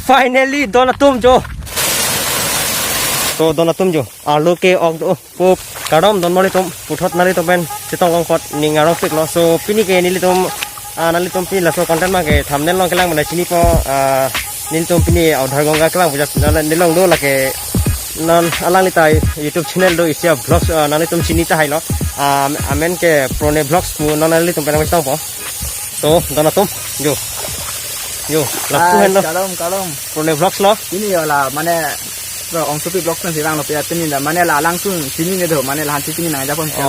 Finally donatum jo. So donatum jo. Alu ke og do pop kadam don mali tum puthot nali to ben sitong long pot ningarong pik lo so pini ke nili tum nali tum pini la so content ma ke thumbnail long kelang mana sini po nili tum pini audhar gonga kelang buja nilong do la ke non alang li tai YouTube channel do isia vlogs nali tum sini ta hai lo amen ke prone vlogs mu non nali tum penang tong po so donatum jo yo lapu hen lo kalom prone vlogs lo ini ya lah mana ong supi blog kan sirang lo pia tini lah mana lah langsung sini ni do mana lah hanti tini nang japon kan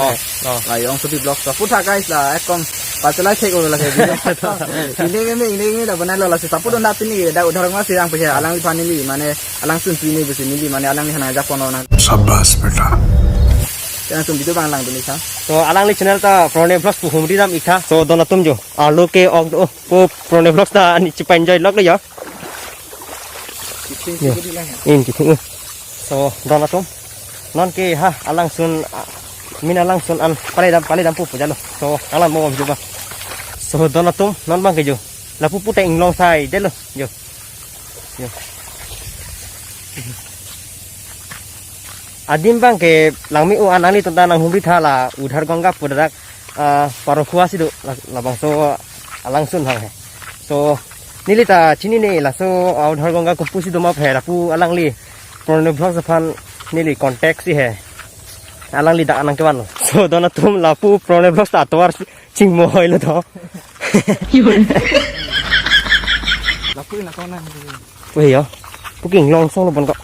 lah ong supi blog so puta guys lah ekom patela cek ulah ke ini dah benar lah siapa pun dah tini dah udah orang sirang pia alang di panili mana langsung sini besi nili mana alang ni nang japon orang शाबाश बेटा langsung video bang lang tulis ha so alang li channel ta prone vlogs pu humri dam ikha so donatum jo alu ke og do po prone vlogs ta ni chipa enjoy log le yo in ki thing so donatum non ke ha alang sun min alang sun an pale dam pu jalo so alang mo jo ba so donatum non bang ke jo la pu te ing long sai de lo jo yo adim bang ke langmi u anali tenta nang humri tha la udhar ganga pudarak parokhuwa si do la bang so alang sun hang he so nilita chini ne la so udhar ganga ko pusi do ma phe la pu alang li prone vlog fan nili contact si he alang li da anang ke ban so dona tum la pu prone vlog ta twar ching mo hoilo do lapu na kona we yo pu king long song lo bon ko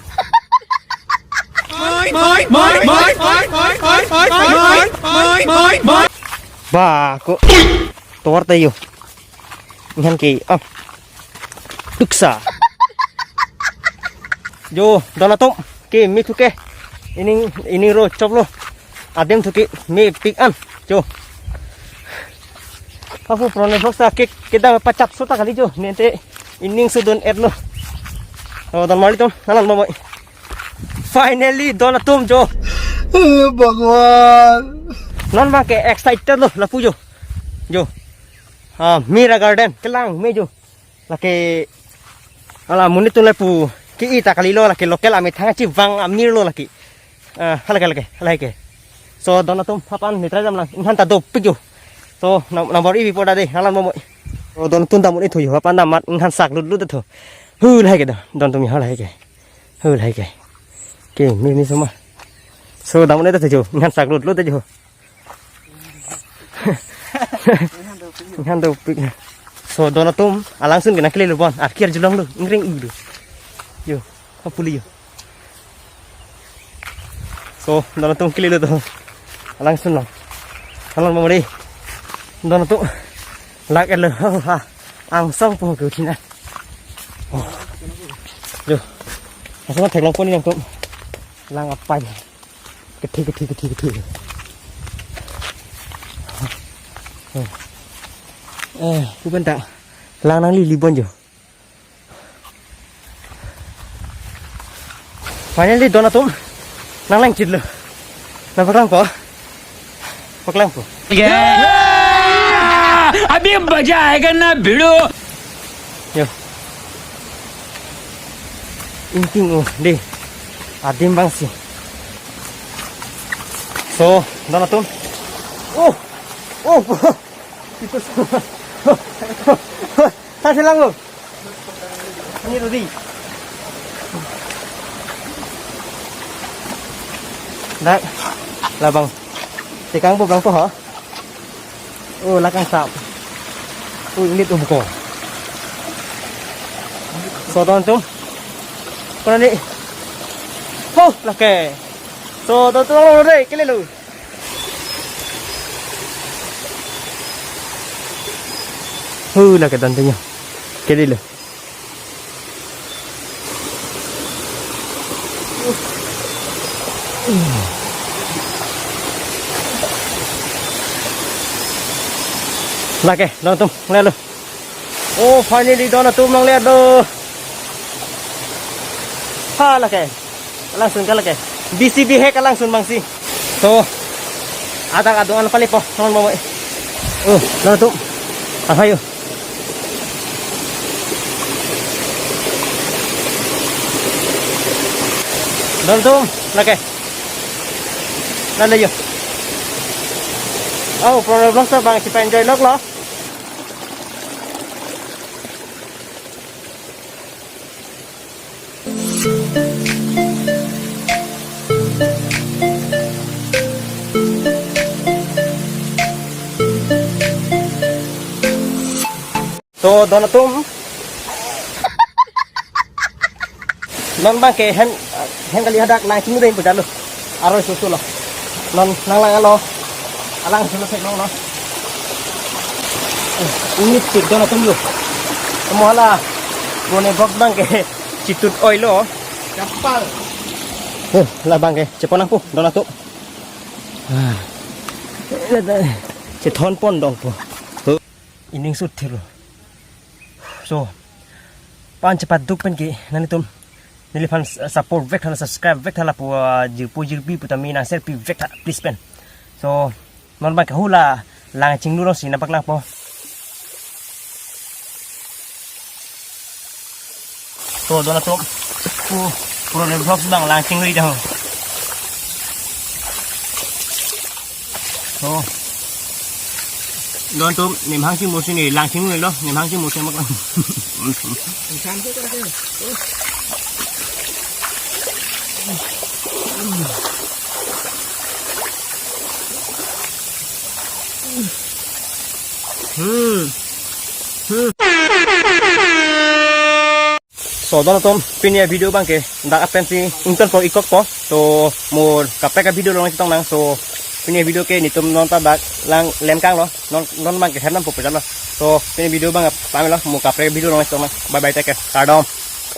ba ko tor tay yo nhan ki tuksa jo donatum ke mi thuke ini ro chop lo adem thuki mi pik an jo apu prone boxa ke kita pacap sota kali jo nente ining sudon et lo oh don mali tum nalan moy finally donatum jo भगवान non ma ke excited lo la pujo jo mira garden kelang me jo la ke ala muni tu la pu ki ita kali lo la ke local ami thanga chi wang amir lo la ki halake so donatum hapan mitra jam lang inhan ta do pijo so number ibi poda de halan mo so donatum ta muni thoy hapan da mat inhan sak lut lut tho hu lai ke don tum ha lai ke hu lai ke mi sama so da muni ta jo inhan sak lut lut jo inhan do pik so donatum alangsun ke nakle lu bon akhir julong lu ingring idu yo kapuli yo so donatum kili lu to alangsun lang halan mo di donatum lak el ha ang song po ku thina yo asma thek long pon yang tum lang apa kethi ku benta lang nang li bon jo finally donatum nang lang chit lo na paklang ko अभी मजा आएगा ना भिड़ो yo inting di adim bang si so donatum oh itu kasih lang lo ini Rudi đấy là bằng thì cán bộ bằng po hả là cán sạo ini tuh buko so don tum con đi là kè so tôi đây cái này luôn là cái đàn thế nhỉ cái đi luôn là kìa donatum lên luôn finally donatum mang lên đâu ha là kìa langsung kala kìa BCB he ka langsung bang si so atang adungan pali po non mo donatum ayo Don tum, lagi. Nanti yo. Oh, pro vlog tu bang, kita enjoy vlog lo. So, don tum. Non bang ke hen kali hadak nang cimu deh berjalan. Aroy susu lo. Non nang lang lo. Alang selesai nong lo. Ini tik don tum yo. Semua lah. Bone box bang ke citut oil lo. Kapal. Lah bang ke cepon aku don atu. Ceton pon dong po. Ini sudah lo. So, pan cepat duk pen ke nani tum. Nilifan support vek hala subscribe vek hala pu jirbi putami na share pi vek please pen. So, non ba ka hula lang ching nulo si napak lang po. So, dona to puro le vlog bang lang ching ri dah. So, don to nim hang ching mo sini lang ching ri lo, nim hang ching mo sini mak lang. Ikan tu kan. So doon tom pinya video bang ke ndak apen si inton po ikot po so mo kapek video long itong nang so pinya video ke nitum non tabak lang lem kang lo non bang ke henam po pejam lo so pinya video bang pamelo mo kapek video long itong bye bye take care. Tadom.